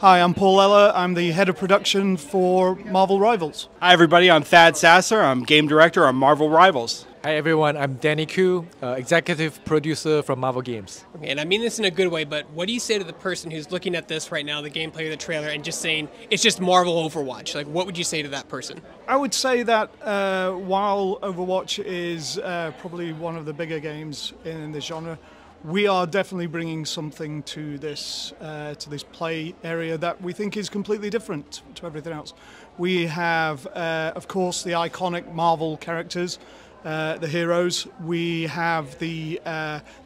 Hi, I'm Paul Eller. I'm the head of production for Marvel Rivals. Hi everybody, I'm Thad Sasser. I'm game director on Marvel Rivals. Hi everyone, I'm Danny Koo, executive producer from Marvel Games. Okay, and I mean this in a good way, but what do you say to the person who's looking at this right now, the gameplay, the trailer, and just saying it's just Marvel Overwatch? Like, what would you say to that person? I would say that while Overwatch is probably one of the bigger games in this genre, we are definitely bringing something to this play area that we think is completely different to everything else. We have, of course, the iconic Marvel characters, the heroes. We have the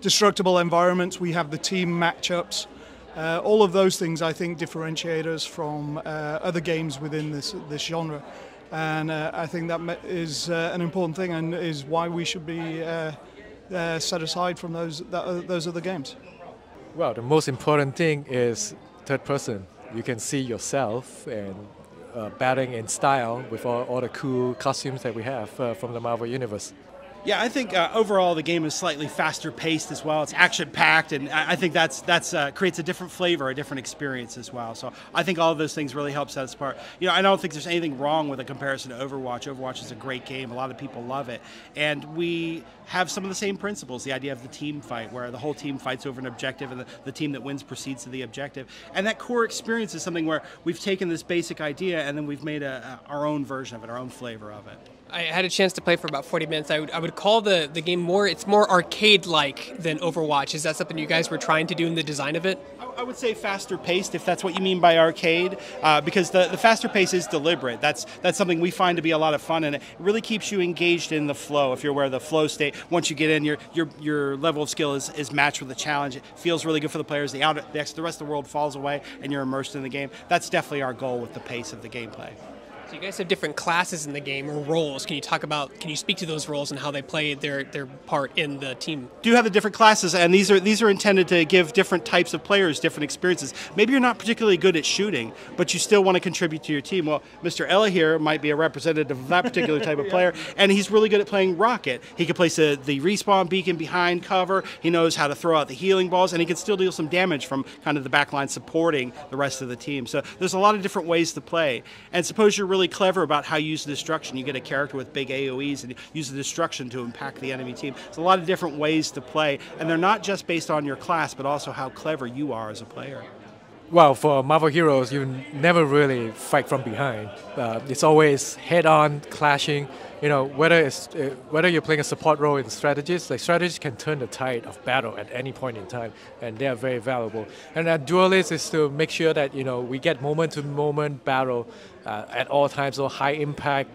destructible environments. We have the team matchups. All of those things, I think, differentiate us from other games within this genre. And I think that is an important thing and is why we should be set aside from those other games. Well, the most important thing is third person. You can see yourself and battling in style with all the cool costumes that we have from the Marvel Universe. Yeah, I think overall the game is slightly faster paced as well. It's action packed, and I think that's creates a different flavor, a different experience as well. So I think all of those things really help set us apart. You know, I don't think there's anything wrong with a comparison to Overwatch. Overwatch is a great game. A lot of people love it, and we have some of the same principles. The idea of the team fight, where the whole team fights over an objective, and the team that wins proceeds to the objective. And that core experience is something where we've taken this basic idea and then we've made our own version of it, our own flavor of it. I had a chance to play for about 40 minutes. I would call the game it's more arcade-like than Overwatch. Is that something you guys were trying to do in the design of it? I would say faster paced, if that's what you mean by arcade, because the faster pace is deliberate. That's something we find to be a lot of fun, and it really keeps you engaged in the flow. If you're aware of the flow state, once you get in, your level of skill is matched with the challenge. It feels really good for the players. The rest of the world falls away, and you're immersed in the game. That's definitely our goal with the pace of the gameplay. So you guys have different classes in the game, or roles. Can you speak to those roles and how they play their part in the team? Do have the different classes, and these are intended to give different types of players different experiences. Maybe you're not particularly good at shooting, but you still want to contribute to your team. Well, Mr. Ella here might be a representative of that particular type of player, and he's really good at playing Rocket. He can place the respawn beacon behind cover. He knows how to throw out the healing balls, and he can still deal some damage from kind of the back line supporting the rest of the team. So there's a lot of different ways to play. And suppose you're really clever about how you use the destruction. You get a character with big AoEs and use the destruction to impact the enemy team. There's a lot of different ways to play, and they're not just based on your class, but also how clever you are as a player. Well, for Marvel Heroes, you never really fight from behind. It's always head-on clashing. You know, whether you're playing a support role in strategies, like strategies can turn the tide of battle at any point in time, and they are very valuable. And a duelist is to make sure that we get moment-to-moment battle at all times, so high impact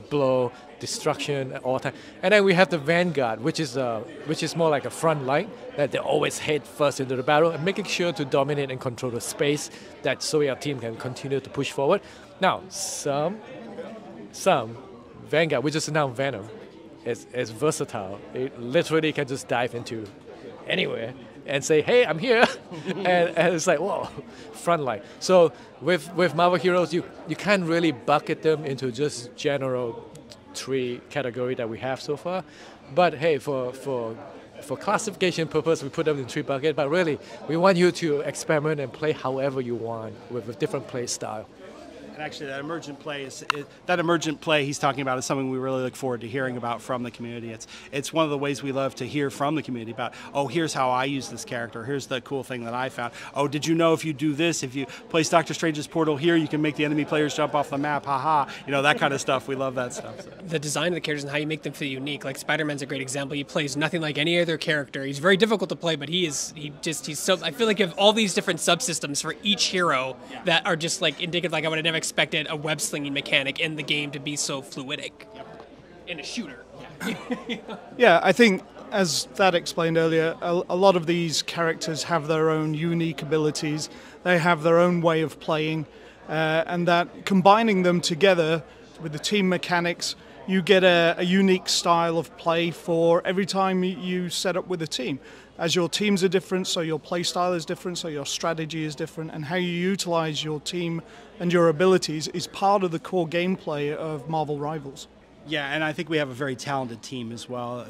blow, destruction at all times. And then we have the Vanguard, which is more like a front line, that they always head first into the battle and making sure to dominate and control the space that so your team can continue to push forward. Now, some Vanguard, which is now Venom, is versatile. It literally can just dive into anywhere and say, hey, I'm here. and it's like, whoa, frontline. So with Marvel Heroes, you can't really bucket them into just general three category that we have so far. But hey, for classification purpose, we put them in three buckets. But really, we want you to experiment and play however you want with a different play style. And actually, that emergent play he's talking about is something we really look forward to hearing about from the community. It's one of the ways we love to hear from the community about, oh, here's how I use this character. Here's the cool thing that I found. Oh, did you know if you do this, if you place Doctor Strange's portal here, you can make the enemy players jump off the map? Haha. That kind of stuff. We love that stuff. So. The design of the characters and how you make them feel unique. Like Spider-Man's a great example. He plays nothing like any other character. He's very difficult to play, but he's so. I feel like you have all these different subsystems for each hero that are just like indicative. Like I would have never expected a web slinging mechanic in the game to be so fluidic in a shooter. Yeah, I think as Thad explained earlier, a lot of these characters have their own unique abilities. They have their own way of playing, and that combining them together with the team mechanics, you get a unique style of play for every time you set up with a team. As your teams are different, so your play style is different, so your strategy is different, and how you utilize your team and your abilities is part of the core gameplay of Marvel Rivals. Yeah, and I think we have a very talented team as well.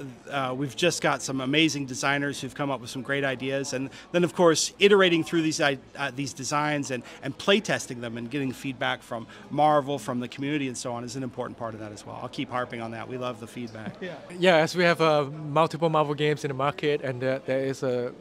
We've just got some amazing designers who've come up with some great ideas, and then of course iterating through these designs and play testing them and getting feedback from Marvel, from the community, and so on is an important part of that as well. I'll keep harping on that. We love the feedback. Yeah, as we have multiple Marvel games in the market, and there is a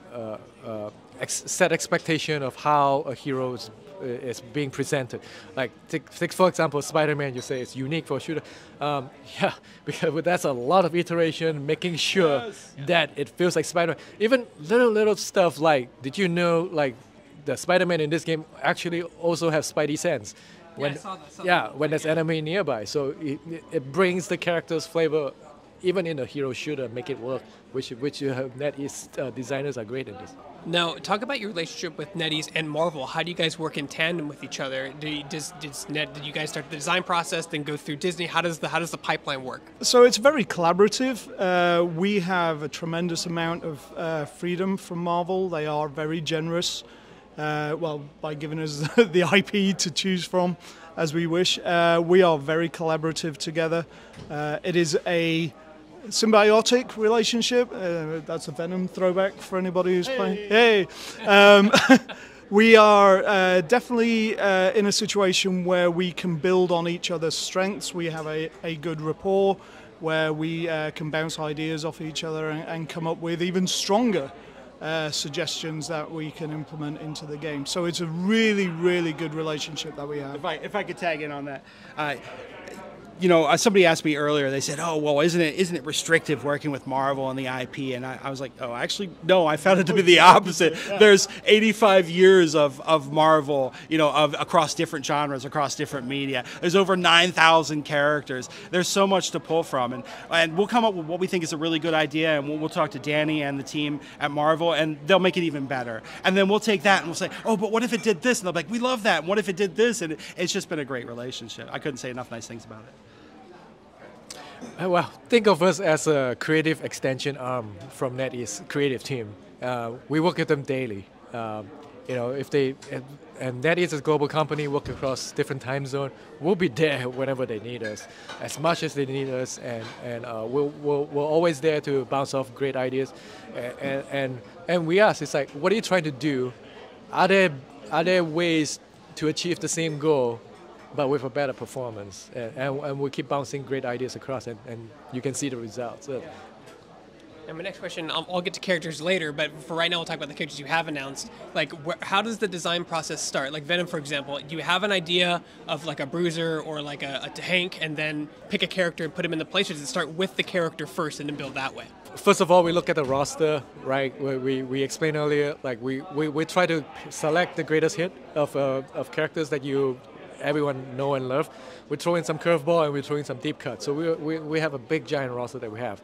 set expectation of how a hero is being presented. Like, take for example, Spider-Man. You say it's unique for a shooter. Yeah, because that's a lot of iteration, making sure that it feels like Spider-Man. Even little stuff like, did you know, like, the Spider-Man in this game actually also has Spidey sense? When, I saw that. when there's enemy nearby, so it brings the character's flavor, even in a hero shooter, make it work. Which NetEase designers are great in this. Now, talk about your relationship with NetEase and Marvel. How do you guys work in tandem with each other? Did you guys start the design process, then go through Disney? How does the pipeline work? So it's very collaborative. We have a tremendous amount of freedom from Marvel. They are very generous, by giving us the IP to choose from as we wish. We are very collaborative together. It is a symbiotic relationship. That's a Venom throwback for anybody who's playing. Hey! We are definitely in a situation where we can build on each other's strengths. We have a good rapport where we can bounce ideas off each other and come up with even stronger suggestions that we can implement into the game. So it's a really, really good relationship that we have. If I could tag in on that. You know, somebody asked me earlier, they said, oh, well, isn't it restrictive working with Marvel and the IP? And I was like, oh, actually, no, I found it to be the opposite. There's 85 years of Marvel, you know, across different genres, across different media. There's over 9,000 characters. There's so much to pull from. And we'll come up with what we think is a really good idea, and we'll talk to Danny and the team at Marvel, and they'll make it even better. And then we'll take that and we'll say, oh, but what if it did this? And they'll be like, we love that. And what if it did this? And it's just been a great relationship. I couldn't say enough nice things about it. Well, think of us as a creative extension arm from NetEase creative team. We work with them daily. You know, and NetEase is a global company, work across different time zones. We'll be there whenever they need us, as much as they need us, and we're always there to bounce off great ideas. And we ask, it's like, what are you trying to do? Are there ways to achieve the same goal, but with a better performance? And we keep bouncing great ideas across, and you can see the results. And my next question, I'll get to characters later, but for right now, we'll talk about the characters you have announced. Like, how does the design process start? Like Venom, for example, do you have an idea of like a bruiser or like a tank, and then pick a character and put him in the place, or does it start with the character first and then build that way? First of all, we look at the roster, right? We explained earlier, like we try to select the greatest hit of characters that everyone know and love. We throw in some curveball and we throw in some deep cut. So we have a big giant roster that we have.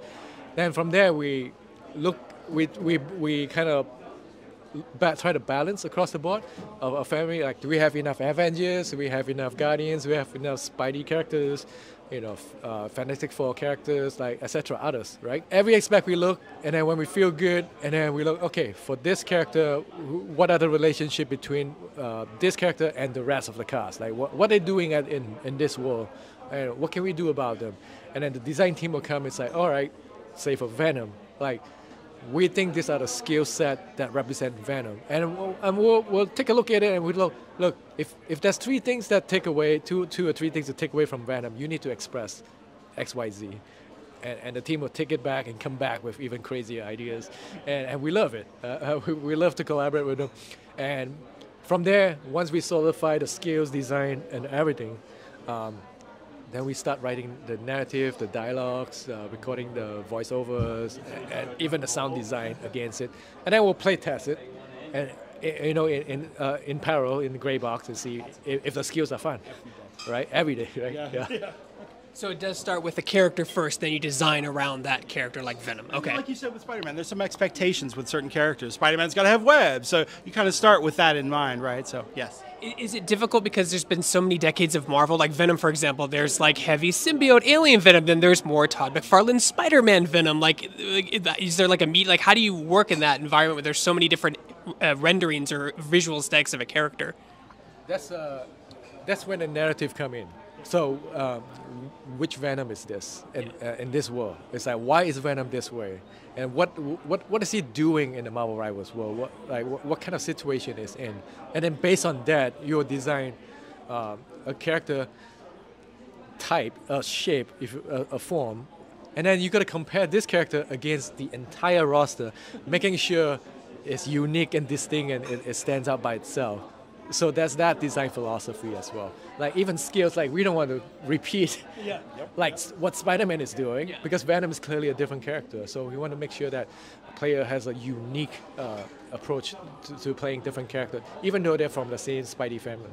Then from there we kind of try to balance across the board of a family. Like, do we have enough Avengers? Do we have enough Guardians? Do we have enough Spidey characters? You know, Fantastic Four characters, like etc. Others, right? Every aspect we look, and then when we feel good, and then we look, okay, for this character, what are the relationship between this character and the rest of the cast? Like, what are they doing in this world? And what can we do about them? And then the design team will come and say, all right, say for Venom, like, we think these are the skill set that represent Venom, and we'll take a look at it, and we look, if there's three things that take away, two or three things to take away from Venom, you need to express X, Y, Z, and the team will take it back and come back with even crazier ideas, and we love it. We love to collaborate with them, and from there, once we solidify the skills, design, and everything, then we start writing the narrative, the dialogues, recording the voiceovers, and even the sound design against it. And then we'll play test it, and you know, in parallel in the gray box, and see if the skills are fun, right? Every day, right? Yeah. So it does start with the character first, then you design around that character, like Venom. Okay. Like you said with Spider-Man, there's some expectations with certain characters. Spider-Man's got to have webs, so you kind of start with that in mind, right? So yes. Is it difficult because there's been so many decades of Marvel, like Venom, for example, there's like heavy symbiote alien Venom, then there's more Todd McFarlane Spider-Man Venom. Like, is there like a meet? Like, how do you work in that environment where there's so many different renderings or visual aesthetics of a character? That's when the narrative come in. So, which Venom is this in this world? It's like, why is Venom this way? And what is he doing in the Marvel Rivals world? What kind of situation is in? And then based on that, you'll design a character type, a shape, a form, and then you got to compare this character against the entire roster, making sure it's unique and distinct and it stands out by itself. So that's that design philosophy as well. Like even skills, like we don't want to repeat like what Spider-Man is doing because Venom is clearly a different character. So we want to make sure that a player has a unique approach to playing different characters, even though they're from the same Spidey family.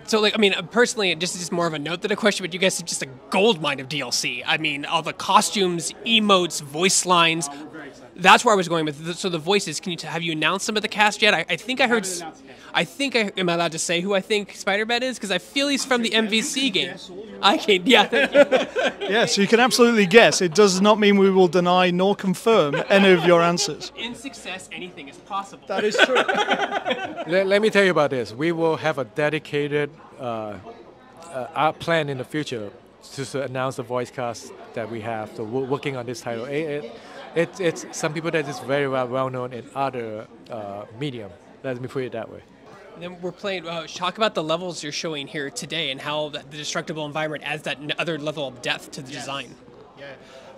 So, like, I mean, personally, just more of a note than a question, but you guys have just a goldmine of DLC. I mean, all the costumes, emotes, voice lines. That's where I was going with. So the voices. Can you have you announced some of the cast yet? I think I heard. Am I allowed to say who I think Spider-Man is? Because I feel he's from the MVC game. I can. Yeah. Thank you. Yeah, so you can absolutely guess. It does not mean we will deny nor confirm any of your answers. In success, anything is possible. That is true. Let me tell you about this. We will have a dedicated our plan in the future to announce the voice cast that we have. So we're working on this title. It's some people that is very well known in other medium. Let me put it that way. And then we're playing. Talk about the levels you're showing here today and how the destructible environment adds that other level of depth to the design. Yeah.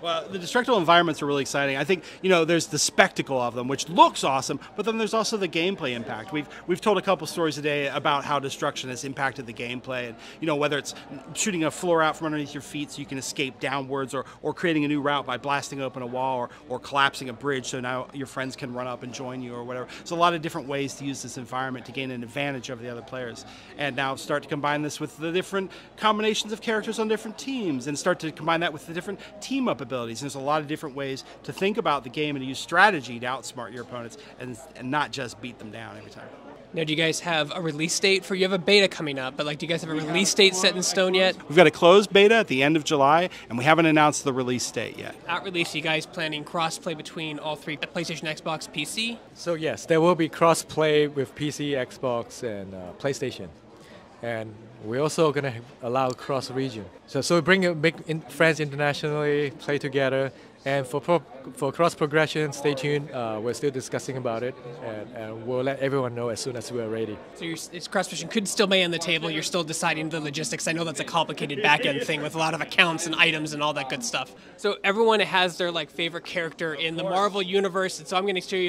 Well, the destructible environments are really exciting. I think, there's the spectacle of them, which looks awesome, but then there's also the gameplay impact. We've told a couple stories today about how destruction has impacted the gameplay, and whether it's shooting a floor out from underneath your feet so you can escape downwards, or creating a new route by blasting open a wall, or collapsing a bridge so now your friends can run up and join you or whatever. There's a lot of different ways to use this environment to gain an advantage over the other players. And now start to combine this with the different combinations of characters on different teams, and start to combine that with the different team-up abilities. And there's a lot of different ways to think about the game and to use strategy to outsmart your opponents and not just beat them down every time. Now, do you guys have a release date you have a beta coming up, but do you guys have a release date set in stone yet? We've got a closed beta at the end of July, and we haven't announced the release date yet. At release, are you guys planning cross-play between all three, PlayStation, Xbox, PC? So yes, there will be cross-play with PC, Xbox, and PlayStation. And we're also going to allow cross-region. So we bring friends internationally, play together. And for cross-progression, stay tuned. We're still discussing about it, and we'll let everyone know as soon as we're ready. So it's cross-progression could still be on the table. You're still deciding the logistics. I know that's a complicated back-end thing with a lot of accounts and items and all that good stuff. So everyone has their favorite character in the Marvel universe, and so I'm going to throw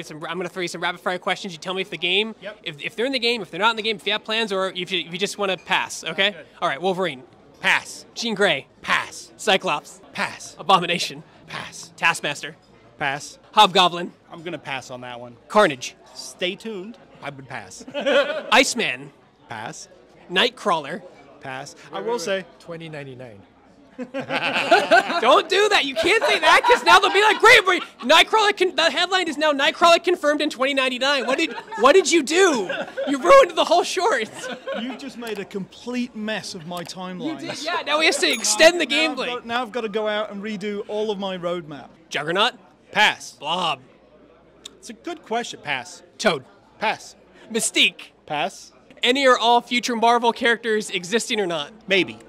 you some rapid-fire questions. You tell me if the game, if they're in the game, if they're not in the game, if you have plans, or if you just want to pass. Okay. All right. Wolverine. Pass. Jean Grey. Pass. Cyclops. Pass. Abomination. Pass. Taskmaster. Pass. Hobgoblin. I'm going to pass on that one. Carnage. Stay tuned. I would pass. Iceman. Pass. Nightcrawler. Pass. I will say. 2099. Don't do that. You can't say that because now they'll be like, great, Nightcrawler. The headline is now Nightcrawler confirmed in 2099. What did you do? You ruined the whole short. You've just made a complete mess of my timeline. Yeah, now we have to extend the gameplay. Now I've got to go out and redo all of my roadmap. Juggernaut. Pass. Blob. It's a good question. Pass. Toad. Pass. Mystique. Pass. Any or all future Marvel characters existing or not? Maybe.